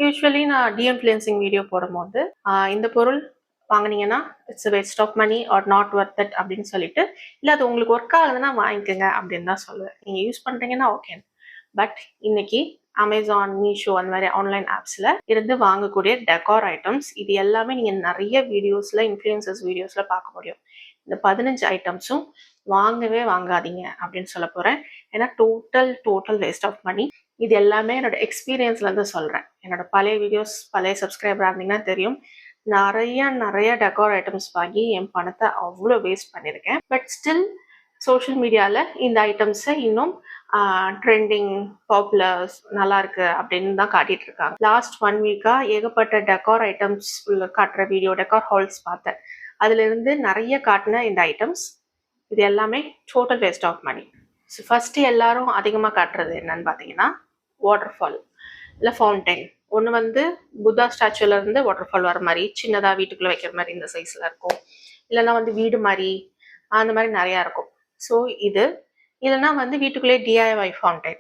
Usually நான் டீஇன்ஃப்ளூயன்சிங் video போடும்போது இந்த பொருள் வாங்குனீங்கன்னா it's waste of money or not worth it அப்படின்னு சொல்லிட்டு, இல்லை அது உங்களுக்கு ஒர்க் ஆகுதுன்னா வாங்கிக்கோங்க அப்படின்னு தான் சொல்லுவேன். நீங்கள் யூஸ் பண்ணுறீங்கன்னா ஓகே. பட் இன்னைக்கு அமேசான், மீஷோ அந்த மாதிரி ஆன்லைன் ஆப்ஸில் இருந்து வாங்கக்கூடிய டெக்கார் ஐட்டம்ஸ் இது எல்லாமே நீங்கள் நிறைய வீடியோஸில் இன்ஃப்ளூயன்சர்ஸ் வீடியோஸில் பார்க்க முடியும். இந்த 15 ஐட்டம்ஸும் வாங்கவே வாங்காதீங்க அப்படின்னு சொல்ல போகிறேன். ஏன்னா டோட்டல் வேஸ்ட் ஆஃப் மணி. இது எல்லாமே என்னோட எக்ஸ்பீரியன்ஸ்லேருந்து சொல்கிறேன். என்னோட பழைய வீடியோஸ், பழைய சப்ஸ்கிரைபர் இருந்தீங்கன்னா தெரியும். நிறைய டெக்கார் ஐட்டம்ஸ் வாங்கி என் பணத்தை அவ்வளோ வேஸ்ட் பண்ணியிருக்கேன். பட் ஸ்டில் சோஷியல் மீடியாவில் இந்த ஐட்டம்ஸை இன்னும் ட்ரெண்டிங், பாப்புலர்ஸ், நல்லா இருக்கு அப்படின்னு தான் காட்டிட்டு இருக்காங்க. லாஸ்ட் 1 வீக்காக ஏகப்பட்ட டெக்கார் ஐட்டம்ஸ் காட்டுற வீடியோ, டெக்கார் ஹால்ஸ் பார்த்தேன். அதுலேருந்து நிறைய காட்டின இந்த ஐட்டம்ஸ் இது எல்லாமே total waste of money. So first எல்லாரும் அதிகமாக காட்டுறது என்னன்னு பார்த்தீங்கன்னா வாட்டர் ஃபால் இல்லை ஃபவுண்டைன். ஒன்று வந்து புத்தா ஸ்டாச்சுலேருந்து வாட்டர் ஃபால் வர மாதிரி சின்னதாக வீட்டுக்குள்ளே வைக்கிற மாதிரி இந்த சைஸில் இருக்கும். இல்லைன்னா வந்து வீடு மாதிரி அந்த மாதிரி நிறையா இருக்கும். ஸோ இது இல்லைன்னா வந்து வீட்டுக்குள்ளே டிஐஒய் ஃபவுண்டைன்.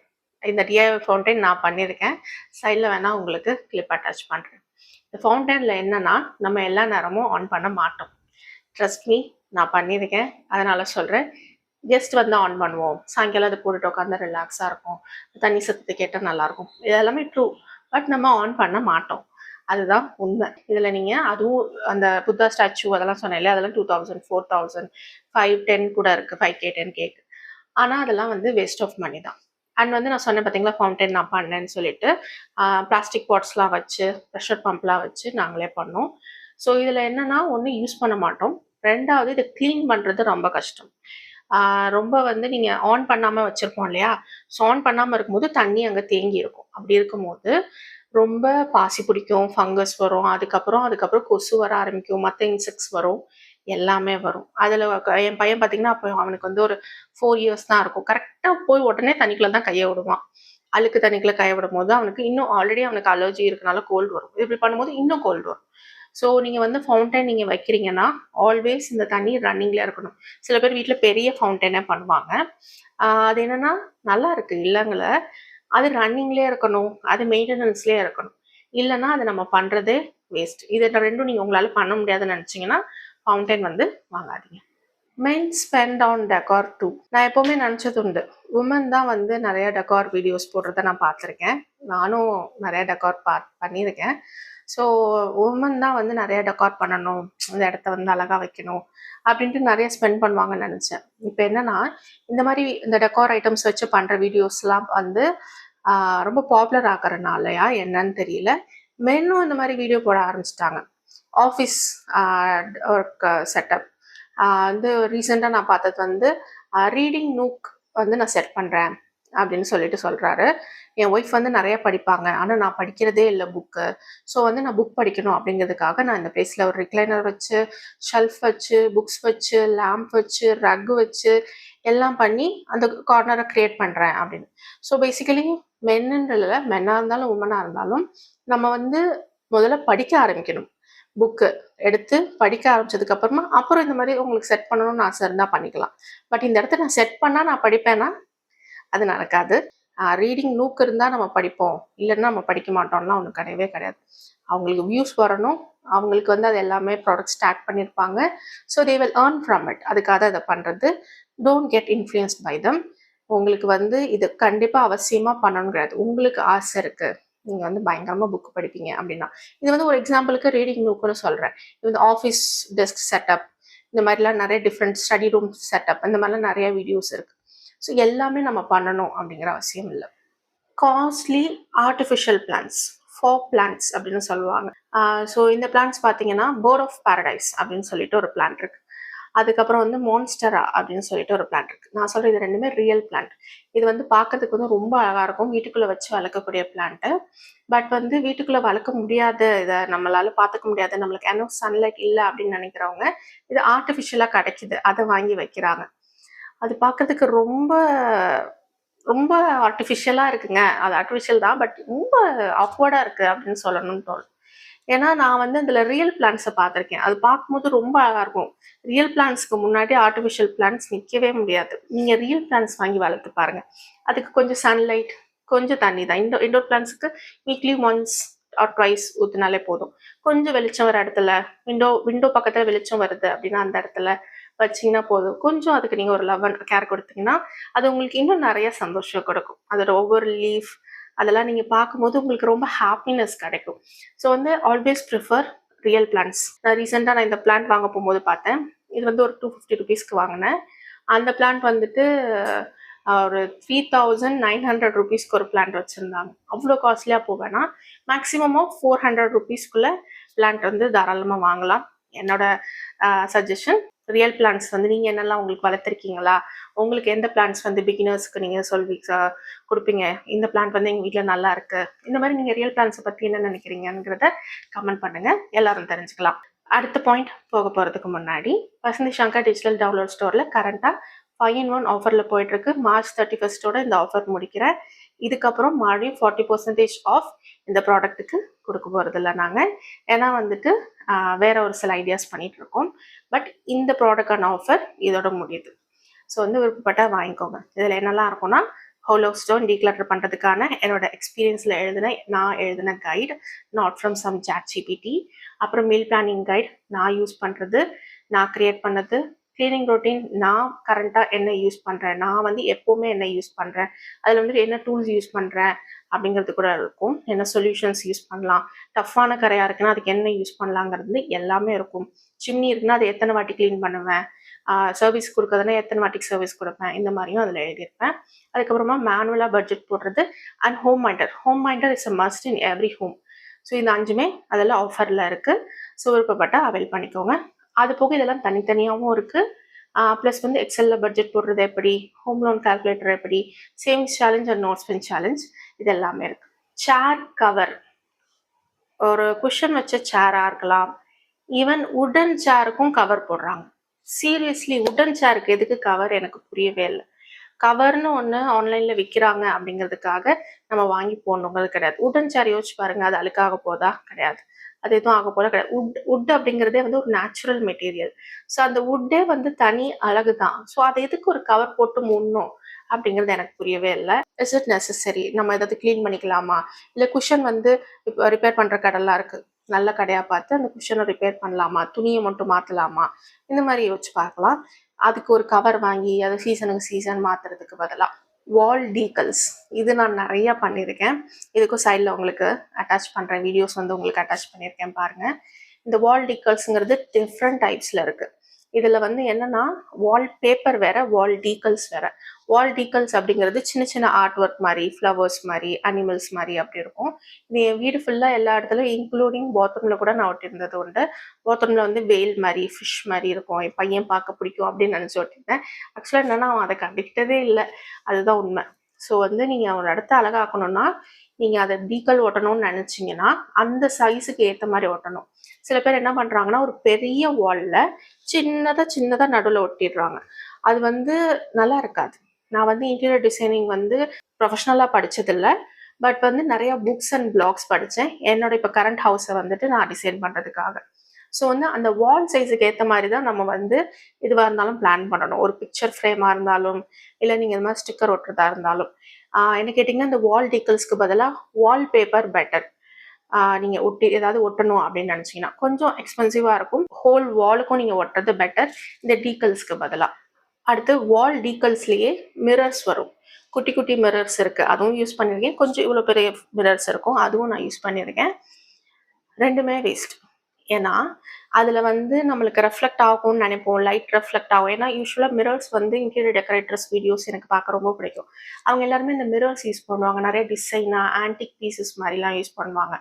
இந்த டிஐஒய் ஃபவுண்டைன் நான் பண்ணியிருக்கேன். சைடில் வேணால் உங்களுக்கு கிளிப் அட்டாச் பண்ணுறேன். இந்த ஃபவுண்டைனில் என்னன்னா நம்ம எல்லா நேரமும் ஆன் பண்ண மாட்டோம். ட்ரஸ்ட் மீ, நான் பண்ணியிருக்கேன், அதனால சொல்கிறேன். ஜஸ்ட் வந்து ஆன் பண்ணுவோம், சாயங்காலம் அதை போட்டுட்டு உட்காந்து ரிலாக்ஸாக இருக்கும், தண்ணி சத்தத்தை கேட்டால் நல்லாயிருக்கும். இது எல்லாமே ட்ரூ. பட் நம்ம ஆன் பண்ண மாட்டோம், அதுதான் உண்மை. இதில் நீங்கள் அதுவும் அந்த புத்தா ஸ்டாச்சு அதெல்லாம் சொன்னேன், அதெல்லாம் 2000, 4000, 5, 10 கூட இருக்குது, 5K 10K. ஆனால் அதெல்லாம் வந்து வேஸ்ட் ஆஃப் மணி தான். அண்ட் வந்து நான் சொன்னேன் பார்த்தீங்களா ஃபவுண்டைன் நான் பண்ணேன்னு சொல்லிட்டு, பிளாஸ்டிக் பாட்ஸ்லாம் வச்சு, ப்ரெஷர் பம்ப்லாம் வச்சு நாங்களே பண்ணோம். ஸோ இதில் என்னென்னா ஒன்று யூஸ் பண்ண மாட்டோம், ரெண்டாவது இதை க்ளீன் பண்ணுறது ரொம்ப கஷ்டம். ரொம்ப வந்து நீங்கள் ஆன் பண்ணாமல் வச்சுருப்போம் இல்லையா, ஸோ ஆன் பண்ணாமல் இருக்கும்போது தண்ணி அங்கே தேங்கி இருக்கும். அப்படி இருக்கும்போது ரொம்ப பாசி பிடிக்கும், ஃபங்கஸ் வரும், அதுக்கப்புறம் கொசு வர ஆரம்பிக்கும், மற்ற இன்செக்ட்ஸ் வரும், எல்லாமே வரும். அதில் என் பையன் பார்த்தீங்கன்னா அப்போ அவனுக்கு வந்து ஒரு 4 இயர்ஸ் தான் இருக்கும். கரெக்டாக போய் உடனே தண்ணிக்குள்ளே தான் கையை விடுவான். அழுக்கு தண்ணிக்குள்ளே கையை விடும் போது அவனுக்கு இன்னும் ஆல்ரெடி அவனுக்கு அலர்ஜி இருக்கனால கோல்டு வரும். இப்படி பண்ணும்போது இன்னும் கோல்டு வரும். ஸோ நீங்கள் வந்து ஃபவுண்டைன் நீங்கள் வைக்கிறீங்கன்னா ஆல்வேஸ் இந்த தண்ணி ரன்னிங்கில் இருக்கணும். சில பேர் வீட்டில் பெரிய ஃபவுண்டைனே பண்ணுவாங்க. அது என்னென்னா நல்லா இருக்குது இல்லைங்கள, அது ரன்னிங்லேயே இருக்கணும், அது மெயின்டெனன்ஸ்லேயே இருக்கணும். இல்லைன்னா அது நம்ம பண்ணுறதே வேஸ்ட். இதை ரெண்டும் நீங்கள் உங்களால் பண்ண முடியாதுன்னு நினச்சிங்கன்னா ஃபவுண்டைன் வந்து வாங்காதீங்க. மென் ஸ்பெண்ட் ஆன் டெக்கார் டூ. நான் எப்போவுமே நினச்சது உண்டு, உமன் தான் வந்து நிறைய டெக்கார் வீடியோஸ் போடுறத நான் பார்த்துருக்கேன். நானும் நிறைய டெக்கார் பண்ணியிருக்கேன். ஸோ உமன் தான் வந்து நிறைய டெக்கார் பண்ணணும், இந்த இடத்த வந்து அழகாக வைக்கணும் அப்படின்ட்டு நிறைய ஸ்பெண்ட் பண்ணுவாங்கன்னு நினச்சேன். இப்போ என்னன்னா இந்த மாதிரி இந்த டெக்கார் ஐட்டம்ஸ் வச்சு பண்ணுற வீடியோஸ்லாம் வந்து ரொம்ப பாப்புலர் ஆகிறனாலயா என்னன்னு தெரியல, மென்னும் இந்த மாதிரி வீடியோ போட ஆரம்பிச்சிட்டாங்க. ஆஃபீஸ் ஒர்க் செட்டப் வந்து ரீசெண்டாக நான் பார்த்தது வந்து ரீடிங் நூக் வந்து நான் செட் பண்ணுறேன் அப்படின்னு சொல்லிட்டு சொல்கிறாரு. என் ஒய்ஃப் வந்து நிறைய படிப்பாங்க, ஆனால் நான் படிக்கிறதே இல்லை புக்கு. ஸோ வந்து நான் புக் படிக்கணும் அப்படிங்கிறதுக்காக நான் இந்த பிளேஸில் ஒரு ரிக்ளைனர் வச்சு, ஷெல்ஃப் வச்சு, புக்ஸ் வச்சு, லேம்ப் வச்சு, ரக் வச்சு எல்லாம் பண்ணி அந்த கார்னரை க்ரியேட் பண்ணுறேன் அப்படின்னு. ஸோ பேசிக்கலி மென்னாக இருந்தாலும் உமனாக இருந்தாலும் நம்ம வந்து முதல்ல படிக்க ஆரம்பிக்கணும். புக்கு எடுத்து படிக்க ஆரம்பிச்சதுக்கு அப்புறம் இந்த மாதிரி உங்களுக்கு செட் பண்ணணும்னு ஆசை இருந்தால் பண்ணிக்கலாம். பட் இந்த இடத்த நான் செட் பண்ணால் நான் படிப்பேன்னா அது நடக்காது. ரீடிங் நூக் இருந்தால் நம்ம படிப்போம், இல்லைன்னா நம்ம படிக்க மாட்டோம்லாம் ஒன்றும் கிடையவே கிடையாது. அவங்களுக்கு வியூஸ் வரணும், அவங்களுக்கு வந்து அது எல்லாமே ப்ராடக்ட்ஸ் டேக் பண்ணியிருப்பாங்க. So they will earn from it. அதுக்காக அதை பண்ணுறது. Don't get influenced by them. உங்களுக்கு வந்து இது கண்டிப்பாக அவசியமாக பண்ணணும் கிடையாது. உங்களுக்கு ஆசை இருக்குது, நீங்கள் வந்து பயங்கரமாக புக் படிப்பீங்க அப்படின்னா, இது வந்து ஒரு எக்ஸாம்பிளுக்கு ரீடிங் நூக்குன்னு சொல்கிறேன். இது வந்து ஆஃபீஸ் டெஸ்க் செட்டப், இந்த மாதிரிலாம் நிறைய டிஃப்ரெண்ட் ஸ்டடி ரூம் செட்டப், இந்த மாதிரிலாம் நிறைய வீடியோஸ் இருக்குது. ஸோ எல்லாமே நம்ம பண்ணணும் அப்படிங்கிற அவசியம் இல்லை. Costly artificial plants, fake plants அப்படின்னு சொல்லுவாங்க. ஸோ இந்த பிளான்ஸ் பார்த்தீங்கன்னா போர்ட் ஆஃப் பாரடைஸ் அப்படின்னு சொல்லிட்டு ஒரு பிளான்ட் இருக்குது. அதுக்கப்புறம் வந்து மான்ஸ்டரா அப்படின்னு சொல்லிட்டு ஒரு பிளான்ட் இருக்குது. நான் சொல்கிறது இது ரெண்டுமே ரியல் பிளான்ட். இது வந்து பார்க்கறதுக்கு வந்து ரொம்ப அழகாக இருக்கும், வீட்டுக்குள்ளே வச்சு வளர்க்கக்கூடிய பிளான்ட்டு. பட் வந்து வீட்டுக்குள்ளே வளர்க்க முடியாத, இதை நம்மளால பார்த்துக்க முடியாது, நம்மளுக்கு என்ன சன்லைட் இல்லை அப்படின்னு நினைக்கிறவங்க இது ஆர்டிஃபிஷியலாக கிடைக்குது, அதை வாங்கி வைக்கிறாங்க. அது பார்க்கறதுக்கு ரொம்ப ரொம்ப ஆர்டிஃபிஷியலாக இருக்குங்க. அது ஆர்டிஃபிஷியல் தான், பட் ரொம்ப ஆக்வர்டாக இருக்குது அப்படின்னு சொல்லணும்னு தோணும். ஏன்னா நான் வந்து அதில் ரியல் பிளான்ஸை பார்த்துருக்கேன். அது பார்க்கும்போது ரொம்ப அழகாக இருக்கும். ரியல் பிளான்ஸ்க்கு முன்னாடி ஆர்டிஃபிஷியல் பிளான்ஸ் நிற்கவே முடியாது. நீங்கள் ரியல் பிளான்ஸ் வாங்கி வளர்த்து பாருங்கள். அதுக்கு கொஞ்சம் சன்லைட், கொஞ்சம் தண்ணி தான். இண்டோர் பிளான்ஸுக்கு வீக்லி ஒன்ஸ் ஆர் ட்வைஸ் ஊற்றினாலே போதும். கொஞ்சம் வெளிச்சம் வர இடத்துல, விண்டோ பக்கத்தில் வெளிச்சம் வருது அப்படின்னா அந்த இடத்துல வச்சிங்கன்னா போதும். கொஞ்சம் அதுக்கு நீங்கள் ஒரு லவ் அண்ட் கேர் கொடுத்தீங்கன்னா அது உங்களுக்கு இன்னும் நிறைய சந்தோஷம் கொடுக்கும். அதோட ஒவ்வொரு லீஃப் அதெல்லாம் நீங்கள் பார்க்கும்போது உங்களுக்கு ரொம்ப ஹாப்பினஸ் கிடைக்கும். ஸோ வந்து ஆல்வேஸ் ப்ரிஃபர் ரியல் பிளான்ட்ஸ். நான் ரீசெண்டாக இந்த பிளான்ட் வாங்க போகும்போது பார்த்தேன். இது வந்து ஒரு 250 rupeesக்கு வாங்கினேன். அந்த பிளான்ட் வந்துட்டு ஒரு 3900 rupeesக்கு ஒரு பிளான்ட் வச்சுருந்தாங்க. அவ்வளோ காஸ்ட்லியாக போவேன்னா மேக்ஸிமம் ஆஃப் 400 rupeesக்குள்ளே பிளான்ட் வந்து தாராளமாக வாங்கலாம். என்னோட சஜஷன் ரியல் பிளான்ட்ஸ் வந்து நீங்கள் என்னெல்லாம் உங்களுக்கு வளர்த்துருக்கீங்களா, உங்களுக்கு எந்த பிளான்ட்ஸ் வந்து பிகினர்ஸ்க்கு நீங்கள் கொடுப்பீங்க, இந்த பிளான்ட் வந்து எங்கள் வீட்டில் நல்லா இருக்கு, இந்த மாதிரி நீங்கள் ரியல் பிளான்ட்ஸை பற்றி என்ன நினைக்கிறீங்கிறத கமெண்ட் பண்ணுங்கள், எல்லாரும் தெரிஞ்சுக்கலாம். அடுத்த பாயிண்ட் போக போகிறதுக்கு முன்னாடி வசந்தி சங்கர் டிஜிட்டல் டவுன்லோட் ஸ்டோரில் கரண்ட்டாக 5-in-1 ஆஃபரில் போயிட்டுருக்கு. மார்ச் 31 இந்த ஆஃபர் முடிக்கிறேன். இதுக்கப்புறம் மறுபடியும் 40% ஆஃப் இந்த ப்ராடக்ட்டுக்கு கொடுக்க போகிறதில்ல நாங்கள். ஏன்னா வந்துட்டு வேற ஒரு சில ஐடியாஸ் பண்ணிட்டு இருக்கோம். பட் இந்த ப்ராடக்டான ஆஃபர் இதோட முடியுது. ஸோ வந்து விருப்பப்பட்டா வாங்கிக்கோங்க. இதில் என்னெல்லாம் இருக்கும்னா ஹோல் ஆஃப் ஸ்டோன் டீக்ளட்டர் பண்ணுறதுக்கான என்னோட எக்ஸ்பீரியன்ஸில் நான் எழுதின guide, not from some ChatGPT. அப்புறம் மீல் பிளானிங் கைட் நான் யூஸ் பண்ணுறது, நான் க்ரியேட் பண்ணது. கிளீனிங் ரொட்டீன் நான் கரண்ட்டாக என்ன யூஸ் பண்ணுறேன், நான் வந்து எப்போவுமே என்ன யூஸ் பண்ணுறேன், அதில் வந்துட்டு என்ன டூல்ஸ் யூஸ் பண்ணுறேன் அப்படிங்கிறது கூட இருக்கும். என்ன சொல்யூஷன்ஸ் யூஸ் பண்ணலாம், டஃப்பான கரையாக இருக்குன்னா அதுக்கு என்ன யூஸ் பண்ணலாங்கிறது எல்லாமே இருக்கும். சிம்னி இருக்குன்னா அதை எத்தனை வாட்டி க்ளீன் பண்ணுவேன், சர்வீஸ் கொடுக்குறதுனா எத்தனை வாட்டிக்கு சர்வீஸ் கொடுப்பேன், இந்த மாதிரியும் அதில் எழுதியிருப்பேன். அதுக்கப்புறமா மேனுவலாக பட்ஜெட் போடுறது and home minder is a must in every home. So இந்த 5மே அதெல்லாம் ஆஃபரில் இருக்குது. ஸோ விருப்பப்பட்டால் அவைல் பண்ணிக்கோங்க. அது போக இதெல்லாம் தனித்தனியாகவும் இருக்குது. ப்ளஸ் வந்து எக்ஸலில் பட்ஜெட் போடுறது எப்படி, ஹோம் லோன் கால்குலேட்டர் எப்படி, savings challenge and note spend challenge, இது எல்லாமே இருக்குது. சேர் கவர், ஒரு குஷன் வச்ச சேராக இருக்கலாம், ஈவன் உடன் சேருக்கும் கவர் போடுறாங்க. சீரியஸ்லி உடன் சேருக்கு எதுக்கு கவர் எனக்கு புரியவே இல்லை. கவர்னு ஒன்று ஆன்லைனில் விற்கிறாங்க அப்படிங்கிறதுக்காக நம்ம வாங்கி போடணுங்கிறது கிடையாது. உடன் சேர் யோசிச்சு பாருங்க, அது அழுக்காக போதா? கிடையாது. அது எதுவும் ஆக போல கிடையாது. உட் அப்படிங்கிறதே வந்து ஒரு நேச்சுரல் மெட்டீரியல். ஸோ அந்த உட்டே வந்து தனி அழகு தான். ஸோ அதை எதுக்கு ஒரு கவர் போட்டு மூடணும் அப்படிங்கிறது எனக்கு புரியவே இல்லை. Is it necessary? நம்ம ஏதாவது க்ளீன் பண்ணிக்கலாமா, இல்லை குஷன் வந்து இப்போ ரிப்பேர் பண்ணுற கடைலாம் இருக்குது, நல்ல கடையாக பார்த்து அந்த குஷனை ரிப்பேர் பண்ணலாமா, துணியை மட்டும் மாற்றலாமா, இந்த மாதிரி யோசிச்சு பார்க்கலாம். அதுக்கு ஒரு கவர் வாங்கி அதை சீசன் மாற்றுறதுக்கு பதிலாக வால் டீக்கல்ஸ், இது நான் நிறைய பண்ணியிருக்கேன். இதுக்கும் சைடில் உங்களுக்கு அட்டாச் பண்ணுறேன், வீடியோஸ் வந்து உங்களுக்கு அட்டாச் பண்ணியிருக்கேன் பாருங்கள். இந்த வால் டீக்கல்ஸுங்கிறது டிஃப்ரெண்ட் டைப்ஸில் இருக்குது. இதில் வந்து என்னென்னா வால் பேப்பர் வேறு, வால் டீக்கல்ஸ் வேறு. வால் டீக்கல்ஸ் அப்படிங்கிறது சின்ன சின்ன ஆர்ட் ஒர்க் மாதிரி, ஃப்ளவர்ஸ் மாதிரி, அனிமல்ஸ் மாதிரி அப்படி இருக்கும். இது என் வீடு ஃபுல்லாக எல்லா இடத்துலையும் இன்க்ளூடிங் பாத்ரூமில் கூட நான் ஒட்டியிருந்தது உண்டு. பாத்ரூமில் வந்து வெயில் மாதிரி, ஃபிஷ் மாதிரி இருக்கும், என் பையன் பார்க்க பிடிக்கும் அப்படின்னு நினச்சி ஒட்டியிருந்தேன். ஆக்சுவலாக என்னென்னா அவன் அதை கண்டுக்கிட்டதே இல்லை, அதுதான் உண்மை. ஸோ வந்து நீங்கள் ஒரு இடத்த அழகாக்கணும்னா நீங்கள் அதை டீக்கல் ஒட்டணும்னு நினச்சிங்கன்னா அந்த சைஸுக்கு ஏற்ற மாதிரி ஒட்டணும். சில பேர் என்ன பண்ணுறாங்கன்னா ஒரு பெரிய வாலில் சின்னதாக நடுவில் ஒட்டிடுறாங்க. அது வந்து நல்லா இருக்காது. நான் வந்து இன்டீரியர் டிசைனிங் வந்து ப்ரொஃபஷ்னலாக படித்ததில்லை. பட் வந்து நிறையா புக்ஸ் அண்ட் பிளாக்ஸ் படித்தேன் என்னோட இப்போ கரண்ட் ஹவுஸை வந்துட்டு நான் டிசைன் பண்ணுறதுக்காக. ஸோ வந்து அந்த வால் சைஸுக்கு ஏற்ற மாதிரி தான் நம்ம வந்து எதுவாக இருந்தாலும் பிளான் பண்ணணும். ஒரு பிக்சர் ஃப்ரேமாக இருந்தாலும், இல்லை நீங்கள் இது மாதிரி ஸ்டிக்கர் ஒட்டுறதா இருந்தாலும். என்ன கேட்டிங்கன்னா இந்த வால் டீக்கல்ஸ்க்கு பதிலாக வால் பேப்பர் பெட்டர். நீங்கள் ஏதாவது ஒட்டணும் அப்படின்னு நினச்சிங்கன்னா கொஞ்சம் எக்ஸ்பென்சிவாக இருக்கும். ஹோல் வாலுக்கும் நீங்கள் ஒட்டுறது பெட்டர் இந்த டீக்கல்ஸ்க்கு பதிலாக. அடுத்து வால் டீக்கல்ஸ்லேயே மிரர்ஸ் வரும். குட்டி குட்டி மிரர்ஸ் இருக்குது, அதுவும் யூஸ் பண்ணியிருக்கேன். கொஞ்சம் இவ்வளோ பெரிய மிரர்ஸ் இருக்கும், அதுவும் நான் யூஸ் பண்ணியிருக்கேன். ரெண்டுமே வேஸ்ட். ஏன்னா அதில் வந்து நம்மளுக்கு ரெஃப்ளெக்ட் ஆகும்னு நினைப்போம், லைட் ரெஃப்ளெக்ட் ஆகும். ஏன்னா யூஸ்வலாக மிரர்ஸ் வந்து இன்டீரியர் டெக்கரேட்டர்ஸ் வீடியோஸ் எனக்கு பார்க்க ரொம்ப பிடிக்கும். அவங்க எல்லாருமே இந்த மிரர்ஸ் யூஸ் பண்ணுவாங்க, நிறைய டிசைனாக ஆன்டிக் பீசஸ் மாதிரிலாம் யூஸ் பண்ணுவாங்க.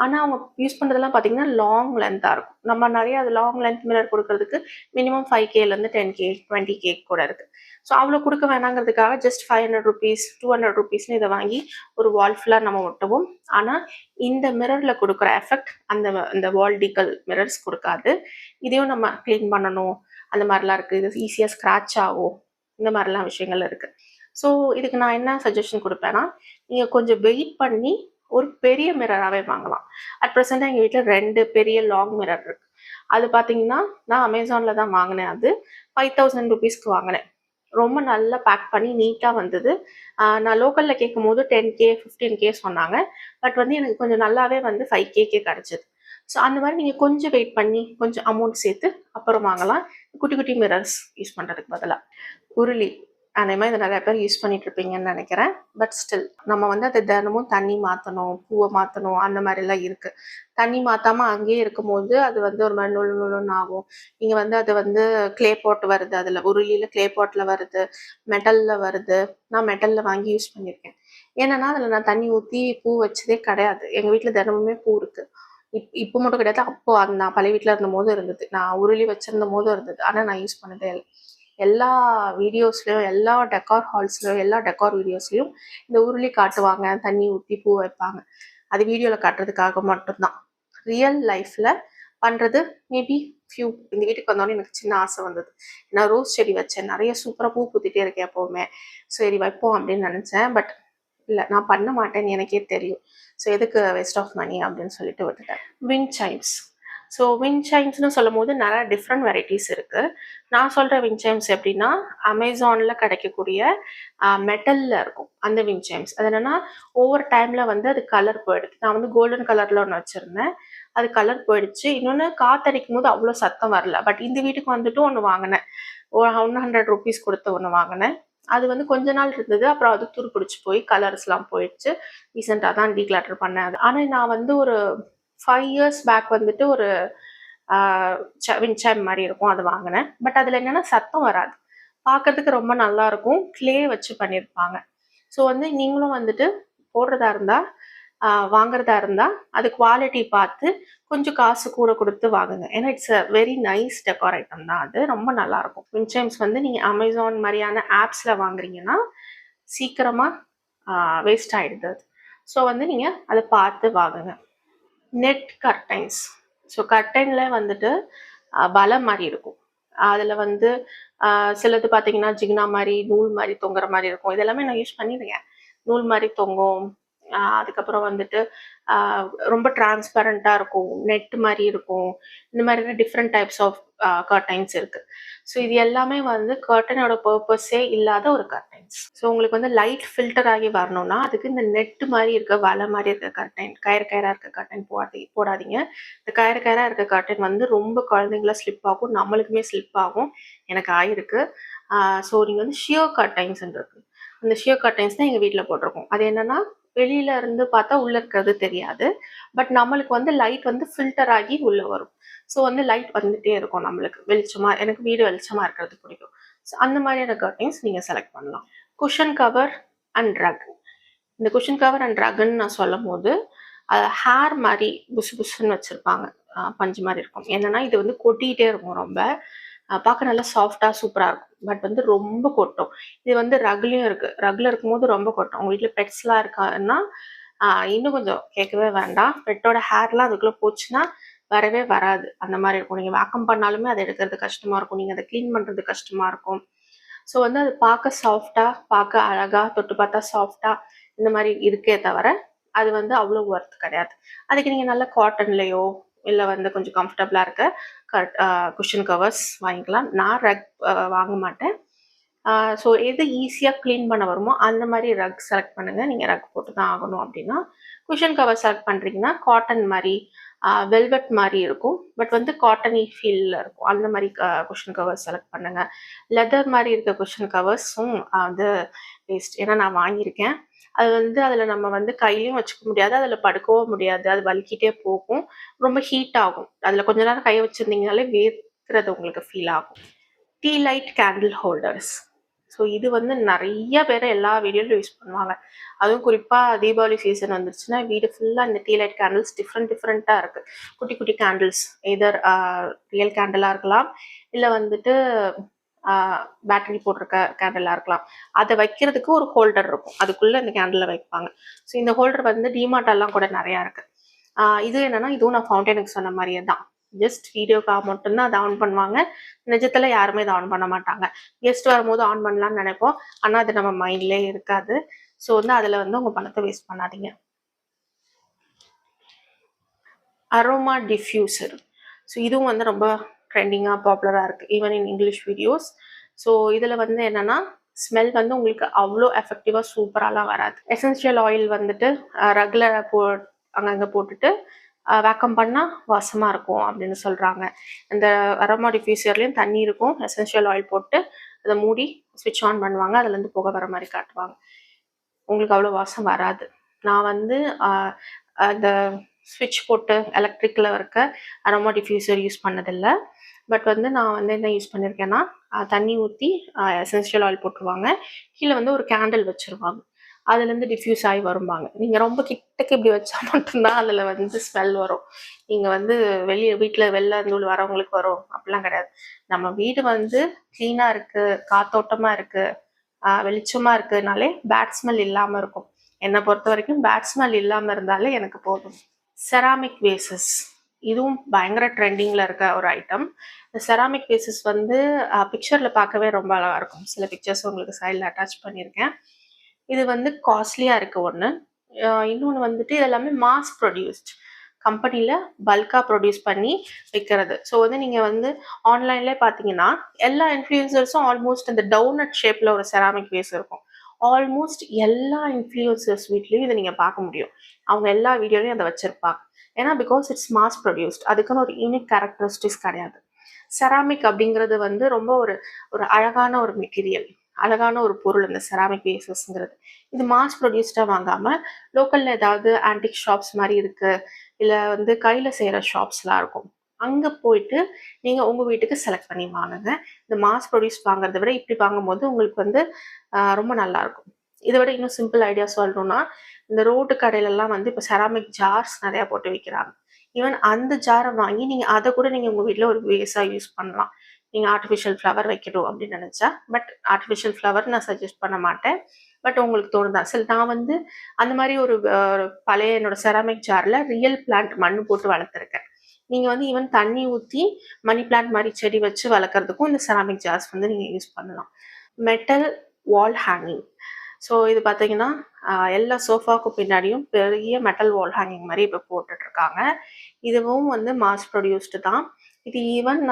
ஆனால் அவங்க யூஸ் பண்ணுறதுலாம் பார்த்தீங்கன்னா லாங் லென்த்தாக இருக்கும். நம்ம நிறைய அது லாங் லென்த் மிரர் கொடுக்கறதுக்கு மினிமம் 5Kலேருந்து 10K 20K கூட இருக்குது. ஸோ அவ்வளோ கொடுக்க வேணாங்கிறதுக்காக ஜஸ்ட் 500 rupees 200 rupeesனு இதை வாங்கி ஒரு வால் ஃபுல்லாக நம்ம ஒட்டுவோம். ஆனால் இந்த மிரரில் கொடுக்குற எஃபெக்ட் அந்த வால் டீக்கல் மிரர்ஸ் கொடுக்காது. இதையும் நம்ம க்ளீன் பண்ணணும், அந்த மாதிரிலாம் இருக்குது. இது ஈஸியாக ஸ்க்ராட்ச் ஆகும், இந்த மாதிரிலாம் விஷயங்கள் இருக்குது. ஸோ இதுக்கு நான் என்ன சஜஷன் கொடுப்பேன்னா, நீங்கள் கொஞ்சம் வெயிட் பண்ணி ஒரு பெரிய மிரராகவே வாங்கலாம். அட் ப்ரெசென்ட்டாக எங்கள் வீட்டில் 2 பெரிய லாங் மிரர் இருக்குது. அது பார்த்தீங்கன்னா நான் அமேசானில் தான் வாங்கினேன். அது 5000 rupeesக்கு வாங்கினேன். ரொம்ப நல்லா பேக் பண்ணி நீட்டாக வந்தது. நான் லோக்கலில் கேட்கும் போது 10K 15K சொன்னாங்க. பட் வந்து எனக்கு கொஞ்சம் நல்லாவே வந்து 5Kக்கே கிடச்சிது. ஸோ அந்த மாதிரி நீங்கள் கொஞ்சம் வெயிட் பண்ணி கொஞ்சம் அமௌண்ட் சேர்த்து அப்புறம் வாங்கலாம். குட்டி குட்டி மிரர்ஸ் யூஸ் பண்ணுறதுக்கு பதிலாக. உருளி அதே மாதிரி இதை நிறைய பேர் யூஸ் பண்ணிட்டு இருப்பீங்கன்னு நினைக்கிறேன். பட் ஸ்டில் நம்ம வந்து அதை தினமும் தண்ணி மாற்றணும், பூவை மாற்றணும், அந்த மாதிரிலாம் இருக்குது. தண்ணி மாற்றாமல் அங்கேயே இருக்கும்போது அது வந்து ஒரு மாதிரி நுழு நுழுன்னு ஆகும். நீங்கள் வந்து அது வந்து க்ளே பாட் வருது, அதில் உருளியில் க்ளே பாட்டில் வருது, மெட்டலில் வருது. நான் மெட்டலில் வாங்கி யூஸ் பண்ணியிருக்கேன். ஏன்னா அதில் நான் தண்ணி ஊற்றி பூ வச்சதே கிடையாது. எங்கள் வீட்டில் தினமுமே பூ இருக்குது. இப்போ மட்டும் கிடையாது, அப்போ அது நான் பழைய வீட்டில் இருந்த போது இருந்தது, நான் உருளி வச்சிருந்த போதும் இருந்தது. ஆனால் நான் யூஸ் பண்ணதே இல்லை. எல்லா வீடியோஸ்லையும், எல்லா டெக்கார் ஹால்ஸ்லையும், எல்லா டெக்கார் வீடியோஸ்லையும் இந்த உருளி காட்டுவாங்க, தண்ணி ஊற்றி பூ வைப்பாங்க. அது வீடியோவில் காட்டுறதுக்காக மட்டும்தான். ரியல் லைஃப்பில் பண்ணுறது மேபி ஃபியூ. இந்த வீட்டுக்கு வந்தோடனே எனக்கு சின்ன ஆசை வந்தது. நான் ரோஸ் செடி வச்சேன், நிறைய சூப்பராக பூ பூத்திட்டே இருக்கேன் எப்போவுமே. சரி வைப்போம் அப்படின்னு நினச்சேன். பட் இல்லை, நான் பண்ண மாட்டேன்னு எனக்கே தெரியும். ஸோ எதுக்கு வேஸ்ட் ஆஃப் மணி அப்படின்னு சொல்லிட்டு விட்டுட்டேன். விண்ட் சைம்ஸ். ஸோ விண்ட் சைம்ஸ்னு சொல்லும் போது நிறைய டிஃப்ரெண்ட் வெரைட்டிஸ் இருக்குது. நான் சொல்கிற விண்ட் சைம்ஸ் எப்படின்னா, அமேசானில் கிடைக்கக்கூடிய மெட்டலில் இருக்கும் அந்த விண்ட் சைம்ஸ். அது என்னென்னா ஒவ்வொரு டைமில் வந்து அது கலர் போயிடுது. நான் வந்து கோல்டன் கலரில் ஒன்று வச்சுருந்தேன், அது கலர் போயிடுச்சு. இன்னொன்று காற்றடிக்கும் போது அவ்வளோ சத்தம் வரல. பட் இந்த வீட்டுக்கு வந்துட்டு ஒன்று வாங்கினேன், 100 ருபீஸ் கொடுத்து ஒன்று வாங்கினேன். அது வந்து கொஞ்ச நாள் இருந்தது, அப்புறம் அது துரு பிடிச்சி போய் கலர்ஸ்லாம் போயிடுச்சு. ரீசெண்டாக தான் டீக்ளட்டர் பண்ணேன் அது. ஆனால் நான் வந்து ஒரு 5 இயர்ஸ் பேக் வந்துட்டு ஒரு விண்ட் சைம் மாதிரி இருக்கும், அது வாங்கினேன். பட் அதில் என்னென்னா சத்தம் வராது, பார்க்கறதுக்கு ரொம்ப நல்லா இருக்கும். க்ளே வச்சு பண்ணியிருப்பாங்க. ஸோ வந்து நீங்களும் வந்துட்டு போடுறதா இருந்தால், வாங்குறதா இருந்தால் அது குவாலிட்டி பார்த்து கொஞ்சம் காசு கூட கொடுத்து வாங்குங்க. ஏன்னா it's a very nice decor item தான், அது ரொம்ப நல்லாயிருக்கும். விண்ட் சைம்ஸ் வந்து நீங்கள் அமேசான் மாதிரியான ஆப்ஸில் வாங்குறீங்கன்னா சீக்கிரமாக வேஸ்ட் ஆகிடுது. ஸோ வந்து நீங்கள் அதை பார்த்து வாங்குங்க. Net curtains. ஸோ கர்டைனில் வந்துட்டு வலை மாதிரி இருக்கும். அதில் வந்து சிலது பார்த்தீங்கன்னா ஜிகினா மாதிரி நூல் மாதிரி தொங்குற மாதிரி இருக்கும். இதெல்லாமே நான் யூஸ் பண்ணியிருக்கேன். நூல் மாதிரி தொங்கும். அதுக்கப்புறம் வந்துட்டு ரொம்ப டிரான்ஸ்பரண்ட்டாக இருக்கும், நெட் மாதிரி இருக்கும். இந்த மாதிரி டிஃப்ரெண்ட் டைப்ஸ் ஆஃப் கர்டைன்ஸ் இருக்குது. ஸோ இது எல்லாமே வந்து கர்டனோட பர்பஸே இல்லாத ஒரு கர்டைன்ஸ். ஸோ உங்களுக்கு வந்து லைட் ஃபில்டர் ஆகி வரணும்னா அதுக்கு இந்த நெட்டு மாதிரி இருக்க வலை மாதிரி இருக்க கர்டைன், கயிறு கயிறாக இருக்க கர்டைன் போடாதீங்க. இந்த கயிறு கயிறாக இருக்க கர்டைன் வந்து ரொம்ப குழந்தைங்கள ஸ்லிப் ஆகும், நம்மளுக்குமே ஸ்லிப் ஆகும். எனக்கு ஆயிருக்கு. ஸோ நீங்கள் வந்து ஷியர் கர்டைன்ஸ் இருக்கு. அந்த ஷியர் கர்டைன்ஸ் தான் எங்கள் வீட்டில் போட்டிருக்கோம். அது என்னன்னா வெளியில இருந்து பார்த்தா உள்ள இருக்கிறது தெரியாது, பட் நம்மளுக்கு வந்து லைட் வந்து ஃபில்டர் ஆகி உள்ள வரும். ஸோ வந்து லைட் வந்துட்டே இருக்கும் நம்மளுக்கு வெளிச்சமா. எனக்கு வீடு வெளிச்சமா இருக்கிறது பிடிக்கும். ஸோ அந்த மாதிரியான கர்டைன்ஸ் நீங்க செலக்ட் பண்ணலாம். Cushion cover and rock. இந்த குஷன் கவர் அண்ட் ரக்ன்னு நான் சொல்லும் போது ஹேர் மாதிரி புசு புசுன்னு வச்சிருப்பாங்க, பஞ்சு மாதிரி இருக்கும். என்னன்னா இது வந்து கொட்டிகிட்டே இருக்கும், ரொம்ப பார்க்க நல்லா சாஃப்டாக சூப்பராக இருக்கும். பட் வந்து ரொம்ப கொட்டும். இது வந்து ரக்லையும் இருக்குது. ரக்ல இருக்கும்போது ரொம்ப கொட்டும். உங்கள் வீட்டில் பெட்ஸ்லாம் இருக்கான்னா இன்னும் கொஞ்சம் கேட்கவே வேண்டாம். பெட்டோட ஹேர்லாம் அதுக்குள்ளே போச்சுன்னா வரவே வராது. அந்த மாதிரி இருக்கும். நீங்கள் வேக்கம் பண்ணாலுமே அதை எடுக்கிறது கஷ்டமாக இருக்கும், நீங்கள் அதை க்ளீன் பண்ணுறது கஷ்டமாக இருக்கும். ஸோ வந்து அது பார்க்க சாஃப்டாக, பார்க்க அழகாக, தொட்டு பார்த்தா சாஃப்டாக இந்த மாதிரி இருக்கே தவிர அது வந்து அவ்வளோ ஒர்த் கிடையாது. அதுக்கு நீங்கள் நல்ல காட்டன்லேயோ இல்லை வந்து கொஞ்சம் கம்ஃபர்டபுளாக இருக்க குஷன் கவர்ஸ் வாங்கிக்கலாம். நான் ரக் வாங்க மாட்டேன். ஸோ எது ஈஸியாக க்ளீன் பண்ண வருமோ அந்த மாதிரி ரக் செலக்ட் பண்ணுங்கள். நீங்கள் ரக் போட்டு தான் ஆகணும் அப்படின்னா. குஷன் கவர் செலக்ட் பண்ணுறீங்கன்னா காட்டன் மாதிரி, வெல்வெட் மாதிரி இருக்கும், பட் வந்து காட்டனி ஃபீலில் இருக்கும். அந்த மாதிரி குஷன் கவர்ஸ் செலக்ட் பண்ணுங்கள். லெதர் மாதிரி இருக்க குஷன் கவர்ஸும் வந்து வேஸ்ட். ஏன்னா நான் வாங்கியிருக்கேன். அது வந்து அதில் நம்ம வந்து கையிலையும் வச்சுக்க முடியாது, அதில் படுக்கவும் முடியாது, அது வலிக்கிட்டே போகும், ரொம்ப ஹீட் ஆகும். அதில் கொஞ்ச நேரம் கையை வச்சுருந்தீங்கனாலே வேர்க்கிறது உங்களுக்கு ஃபீல் ஆகும். Tea light candle holders. So இது வந்து நிறைய பேர் எல்லா வீடியோலையும் யூஸ் பண்ணுவாங்க. அதுவும் குறிப்பாக தீபாவளி சீசன் வந்துருச்சுன்னா வீடு ஃபுல்லாக இந்த டீ லைட் கேண்டில்ஸ் டிஃப்ரெண்ட்டாக இருக்குது. குட்டி குட்டி கேண்டில்ஸ், எதர் ரியல் கேண்டிலாக இருக்கலாம், இல்லை வந்துட்டு பேட்டரி போட்டிருக்க கேண்டிலாக இருக்கலாம். அதை வைக்கிறதுக்கு ஒரு ஹோல்டர் இருக்கும், அதுக்குள்ளே இந்த கேண்டிலை வைப்பாங்க. ஸோ இந்த ஹோல்டர் வந்து டிமார்ட்டெல்லாம் கூட நிறையா இருக்குது. இது என்னென்னா இதுவும் நான் ஃபவுண்டனுக்கு சொன்ன மாதிரியே தான். ஜஸ்ட் வீடியோக்காக மட்டும்தான் அதை ஆன் பண்ணுவாங்க. நிஜத்தில் யாருமே இதை ஆன் பண்ண மாட்டாங்க. கெஸ்ட் வரும்போது ஆன் பண்ணலான்னு நினைப்போம், ஆனால் அது நம்ம மைண்ட்லேயே இருக்காது. ஸோ வந்து அதில் வந்து உங்கள் பணத்தை வேஸ்ட் பண்ணாதீங்க. Aroma diffuser. ஸோ இதுவும் வந்து ரொம்ப ட்ரெண்டிங்காக பாப்புலராக இருக்குது, even in English videos. So இதில் வந்து என்னென்னா ஸ்மெல் வந்து உங்களுக்கு அவ்வளோ எஃபெக்டிவாக சூப்பராலாம் வராது. எசென்ஷியல் ஆயில் வந்துட்டு ரெகுலர் அங்கங்கே போட்டுட்டு வேக்கம் பண்ணால் வாசமாக இருக்கும் அப்படின்னு சொல்கிறாங்க. இந்த அரோமா டிஃப்யூசர்லேயும் தண்ணி இருக்கும், எசென்ஷியல் ஆயில் போட்டு அதை மூடி ஸ்விட்ச் ஆன் பண்ணுவாங்க, அதுலேருந்து புகை வர மாதிரி காட்டுவாங்க. உங்களுக்கு அவ்வளோ வாசம் வராது. நான் வந்து அந்த ஸ்விட்ச் போட்டு எலக்ட்ரிக்கில் இருக்க அரோமா டிஃப்யூசர் யூஸ் பண்ணதில்லை. பட் வந்து நான் வந்து என்ன யூஸ் பண்ணியிருக்கேன்னா தண்ணி ஊற்றி எசென்ஷியல் ஆயில் போட்டுருவாங்க, கீழே வந்து ஒரு கேண்டில் வச்சுருவாங்க, அதுலேருந்து டிஃப்யூஸ் ஆகி வரும்பாங்க. நீங்கள் ரொம்ப கிட்டக்கு இப்படி வச்சா மட்டும்தான் அதில் வந்து ஸ்மெல் வரும். நீங்கள் வந்து வீட்டில் வெளில இருந்து வரவங்களுக்கு வரும் அப்படிலாம் கிடையாது. நம்ம வீடு வந்து க்ளீனாக இருக்குது, காத்தோட்டமாக இருக்குது, வெளிச்சமாக இருக்குதுனாலே பேட் ஸ்மெல் இல்லாமல் இருக்கும். என்னை பொறுத்த வரைக்கும் பேட் ஸ்மெல் இல்லாமல் இருந்தாலே எனக்கு போதும். செராமிக் வேசஸ் இதுவும் பயங்கர ட்ரெண்டிங்கில் இருக்க ஒரு ஐட்டம். இந்த செராமிக் வேசஸ் வந்து பிக்சரில் பார்க்கவே ரொம்ப அழகாக இருக்கும். சில பிக்சர்ஸ் உங்களுக்கு சைடில் அட்டாச் பண்ணியிருக்கேன். இது வந்து காஸ்ட்லியாக இருக்குது ஒன்று. இன்னொன்று வந்துட்டு இதெல்லாமே மாஸ் ப்ரொடியூஸ்ட், கம்பெனியில் பல்காக ப்ரொடியூஸ் பண்ணி விற்கிறது. ஸோ வந்து நீங்கள் வந்து ஆன்லைன்லேயே பார்த்தீங்கன்னா எல்லா இன்ஃப்ளூயன்சர்ஸும் ஆல்மோஸ்ட் இந்த டவுனட் ஷேப்பில் ஒரு செராமிக் வேஸ் இருக்கும். ஆல்மோஸ்ட் எல்லா இன்ஃப்ளூயன்சர்ஸ் வீட்லேயும் இதை நீங்கள் பார்க்க முடியும். அவங்க எல்லா வீடியோலையும் அதை வச்சுருப்பாங்க. ஏன்னா பிகாஸ் இட்ஸ் மாஸ் ப்ரொடியூஸ்ட், அதுக்குன்னு ஒரு யூனிக் கேரக்டரிஸ்டிக்ஸ் கிடையாது. செராமிக் அப்படிங்கிறது வந்து ரொம்ப ஒரு அழகான ஒரு மெட்டீரியல், அழகான ஒரு பொருள் இந்த செராமிக் வேசஸ்ங்கிறது. இது மாஸ் ப்ரொடியூஸ்டாக வாங்காமல் லோக்கலில் ஏதாவது ஆன்டிக் ஷாப்ஸ் மாதிரி இருக்குது, இல்லை வந்து கையில் செய்கிற ஷாப்ஸ்லாம் இருக்கும், அங்கே போயிட்டு நீங்கள் உங்கள் வீட்டுக்கு செலக்ட் பண்ணி வாங்குங்க. இந்த மாஸ் ப்ரொடியூஸ் வாங்குறத விட இப்படி வாங்கும்போது உங்களுக்கு வந்து ரொம்ப நல்லாயிருக்கும். இதை விட இன்னும் சிம்பிள் ஐடியா சொல்லணும்னா, இந்த ரோட்டு கடையிலலாம் வந்து இப்போ செராமிக் ஜார்ஸ் நிறையா போட்டு விற்கிறாங்க. ஈவன் அந்த ஜாரை வாங்கி நீங்கள் அதை கூட நீங்கள் உங்கள் வீட்டில் ஒரு வேஸாக யூஸ் பண்ணலாம். நீங்கள் ஆர்டிஃபிஷியல் ஃப்ளவர் வைக்கணும் அப்படின்னு நினச்சா. பட் ஆர்டிஃபிஷியல் ஃப்ளவர் நான் சஜஸ்ட் பண்ண மாட்டேன். பட் உங்களுக்கு தோணுதா? சரி, நான் வந்து அந்த மாதிரி ஒரு பழைய என்னோட செராமிக் ஜாரில் ரியல் பிளான்ட் மண் போட்டு வளர்த்துருக்கேன். நீங்கள் வந்து ஈவன் தண்ணி ஊற்றி மணி பிளான்ட் மாதிரி செடி வச்சு வளர்க்குறதுக்கும் இந்த செராமிக் ஜார்ஸ் வந்து நீங்கள் யூஸ் பண்ணலாம். மெட்டல் வால் ஹேங்கிங். ஸோ இது பார்த்தீங்கன்னா எல்லா சோஃபாவுக்கு பின்னாடியும் பெரிய மெட்டல் வால் ஹேங்கிங் மாதிரி இப்போ போட்டுட்ருக்காங்க. இதுவும் வந்து மாஸ் ப்ரொடியூஸ்டு தான். இது ஈவன்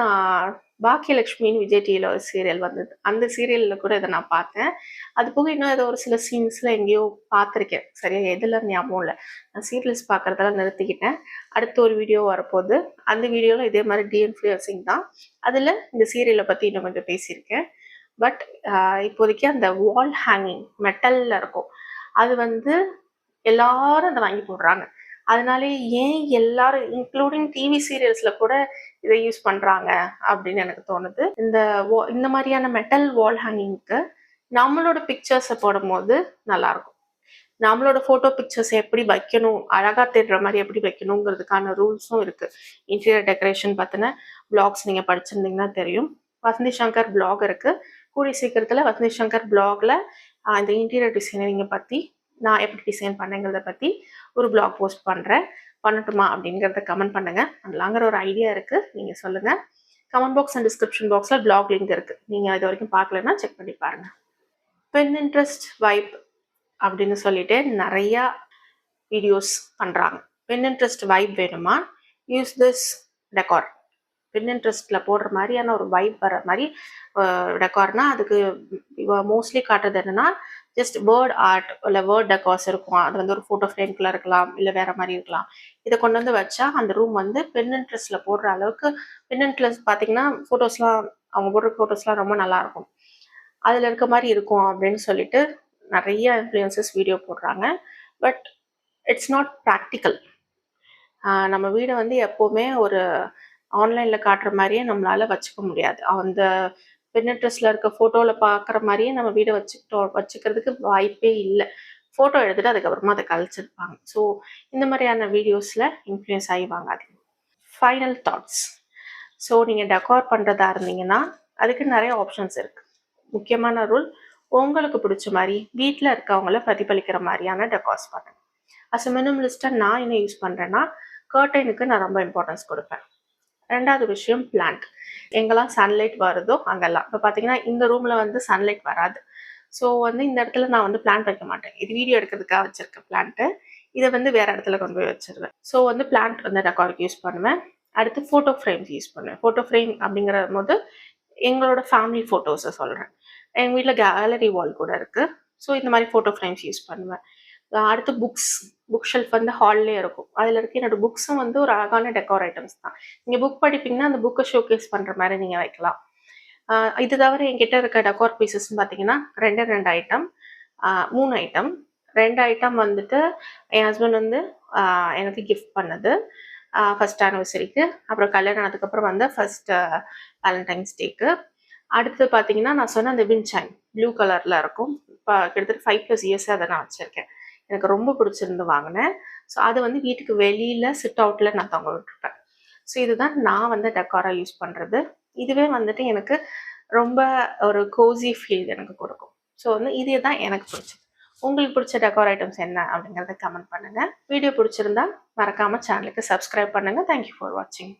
பாக்கியலட்சுமின்னு விஜய் டிவியில் ஒரு சீரியல் வந்தது, அந்த சீரியலில் கூட இதை நான் பார்த்தேன். அது போக இன்னும் ஏதோ ஒரு சில சீன்ஸில் எங்கேயோ பார்த்துருக்கேன், சரியா எதில் ஞாபகம் இல்லை. நான் சீரியல்ஸ் பார்க்குறதெல்லாம் நிறுத்திக்கிட்டேன். அடுத்த ஒரு வீடியோ வரப்போகுது, அந்த வீடியோவில் இதே மாதிரி டீஇன்ஃப்ளூயன்சிங் தான். அதில் இந்த சீரியலை பற்றி இன்னும் கொஞ்சம் பேசியிருக்கேன். பட் இப்போதைக்கு அந்த வால் ஹேங்கிங் மெட்டலில் இருக்கும், அது வந்து எல்லாரும் அதை வாங்கி போடுறாங்க. அதனாலே ஏன் எல்லாரும் இன்க்ளூடிங் டிவி சீரியல்ஸில் கூட இதை யூஸ் பண்ணுறாங்க அப்படின்னு எனக்கு தோணுது. இந்த மாதிரியான மெட்டல் வால் ஹேங்கிங்க்கு நம்மளோட பிக்சர்ஸை போடும்போது நல்லாயிருக்கும். நம்மளோட ஃபோட்டோ பிக்சர்ஸ் எப்படி வைக்கணும், அழகாக தெரிகிற மாதிரி எப்படி வைக்கணுங்கிறதுக்கான ரூல்ஸும் இருக்குது. இன்டீரியர் டெக்கரேஷன் பற்றின பிளாக்ஸ் நீங்கள் படிச்சிருந்தீங்கன்னா தெரியும். வசந்தி சங்கர் பிளாக் இருக்குது. கூடிய சீக்கிரத்தில் வசந்தி சங்கர் பிளாகில் இந்த இன்டீரியர் டிசைனிங்கை பற்றி நான் எப்படி டிசைன் பண்ணேங்கிறத பற்றி ஒரு பிளாக் போஸ்ட் பண்ணுறேன். பண்ணட்டுமா அப்படிங்கிறத கமெண்ட் பண்ணுங்கள். பண்ணலாங்கிற ஒரு ஐடியா இருக்குது, நீங்கள் சொல்லுங்கள். கமெண்ட் பாக்ஸ் அண்ட் டிஸ்கிரிப்ஷன் பாக்ஸில் பிளாக் லிங்க் இருக்குது, நீங்கள் இது வரைக்கும் பார்க்கலன்னா செக் பண்ணி பாருங்கள். பின்இன்ட்ரெஸ்ட் வைப் அப்படின்னு சொல்லிட்டு நிறையா வீடியோஸ் பண்ணுறாங்க. பின்இன்ட்ரெஸ்ட் வைப் வேணுமா, யூஸ் திஸ் டெக்கார். பின்இன்ட்ரெஸ்ட்டில் போடுற மாதிரியான ஒரு வைப் வர மாதிரி டெக்கார்னா அதுக்கு மோஸ்ட்லி காட்டுறது என்னென்னா ஜஸ்ட் வேர்ட் ஆர்ட் இல்லை வேர்ட் டெக்கார்ஸ் இருக்கும். அது வந்து ஒரு ஃபோட்டோ ஃப்ரேம்குள்ளே இருக்கலாம், இல்லை வேறு மாதிரி இருக்கலாம். இதை கொண்டு வந்து வச்சா அந்த ரூம் வந்து பின்இன்ட்ரெஸ்ட்டில் போடுற அளவுக்கு. பின்இன்ட்ரெஸ்ட் பார்த்தீங்கன்னா ஃபோட்டோஸ்லாம், அவங்க போடுற ஃபோட்டோஸ்லாம் ரொம்ப நல்லாயிருக்கும், அதில் இருக்க மாதிரி இருக்கும் அப்படின்னு சொல்லிட்டு நிறைய இன்ஃப்ளூயன்சஸ் வீடியோ போடுறாங்க. But it's not practical. நம்ம வீடை வந்து எப்போவுமே ஒரு ஆன்லைனில் காட்டுற மாதிரியே நம்மளால் வச்சுக்க முடியாது. அந்த பின்இன்ட்ரெஸ்ட்டில் இருக்க ஃபோட்டோவில் பார்க்குற மாதிரியே நம்ம வீடை வச்சுக்கிறதுக்கு வாய்ப்பே இல்லை. ஃபோட்டோ எடுத்துகிட்டு அதுக்கப்புறமா அதை கழிச்சிருப்பாங்க. ஸோ இந்த மாதிரியான வீடியோஸில் இன்ஃப்ளூயன்ஸ் ஆகி வாங்காதீங்க. Final thoughts. ஸோ நீங்கள் டெக்கார் பண்ணுறதா இருந்தீங்கன்னா அதுக்கு நிறைய ஆப்ஷன்ஸ் இருக்குது. முக்கியமான ரூல், உங்களுக்கு பிடிச்ச மாதிரி வீட்டில் இருக்கவங்கள பிரதிபலிக்கிற மாதிரியான டெக்கார்ஸ் பண்ணுங்க. அஸ் அ மினிமலிஸ்ட்டாக நான் என்ன யூஸ் பண்ணுறேன்னா, கர்டைனுக்கு நான் ரொம்ப இம்பார்ட்டன்ஸ் கொடுப்பேன். ரெண்டாவது விஷயம் பிளான்ட். எங்கெல்லாம் சன்லைட் வருதோ அங்கெல்லாம். இப்போ பார்த்தீங்கன்னா இந்த ரூமில் வந்து சன்லைட் வராது. ஸோ வந்து இந்த இடத்துல நான் வந்து பிளான்ட் வைக்க மாட்டேன். இது வீடியோ எடுக்கிறதுக்காக வச்சுருக்கேன் பிளான்ட்டு. இதை வந்து வேறு இடத்துல கொண்டு போய் வச்சுருவேன். ஸோ வந்து பிளான்ட் வந்து டெக்காருக்கு யூஸ் பண்ணுவேன். அடுத்து ஃபோட்டோ ஃப்ரேம்ஸ் யூஸ் பண்ணுவேன். ஃபோட்டோ ஃப்ரேம் அப்படிங்கிற போது எங்களோட ஃபேமிலி ஃபோட்டோஸை சொல்கிறேன். எங்கள் வீட்டில் கேலரி வால் கூட இருக்குது. ஸோ இந்த மாதிரி ஃபோட்டோ ஃப்ரேம்ஸ் யூஸ் பண்ணுவேன். அடுத்து புக் ஷெல்ஃப் வந்து ஹால்லே இருக்கும். அதில் இருக்க என்னோட புக்ஸும் வந்து ஒரு அழகான டெக்கார் ஐட்டம்ஸ் தான். நீங்கள் புக் படிப்பீங்கன்னா அந்த புக்கை ஷோகேஸ் பண்ணுற மாதிரி நீங்கள் வைக்கலாம். இது தவிர என்கிட்ட இருக்க டெக்கார் பீசஸ்ன்னு பார்த்தீங்கன்னா 2 ஐட்டம், 3 ஐட்டம். 2 ஐட்டம் வந்துட்டு என் ஹஸ்பண்ட் வந்து எனக்கு கிஃப்ட் பண்ணது ஃபர்ஸ்ட் ஆனிவர்சரிக்கு. அப்புறம் கல்யாணம் ஆனதுக்கப்புறம் வந்து ஃபர்ஸ்ட் வேலண்டைன்ஸ் டேக்கு. அடுத்து பார்த்தீங்கன்னா நான் சொன்ன அந்த வின்சைன் ப்ளூ கலரில் இருக்கும். இப்போ கிட்டத்தட்ட 5+ இயர்ஸாக அதை நான் வச்சுருக்கேன். எனக்கு ரொம்ப பிடிச்சிருந்து வாங்கினேன். ஸோ அது வந்து வீட்டுக்கு வெளியில் சிட் அவுட்டில் நான் தொங்க விட்டுருப்பேன். ஸோ இதுதான் நான் வந்து டெக்காராக யூஸ் பண்ணுறது. இதுவே வந்துட்டு எனக்கு ரொம்ப ஒரு கோசி ஃபீல் எனக்கு கொடுக்கும். ஸோ வந்து இதே தான் எனக்கு பிடிச்சது. உங்களுக்கு பிடிச்ச டெக்கார் ஐட்டம்ஸ் என்ன அப்படிங்கிறத கமெண்ட் பண்ணுங்கள். வீடியோ பிடிச்சிருந்தா மறக்காமல் சேனலுக்கு சப்ஸ்கிரைப் பண்ணுங்கள். தேங்க்யூ ஃபார் வாட்சிங்.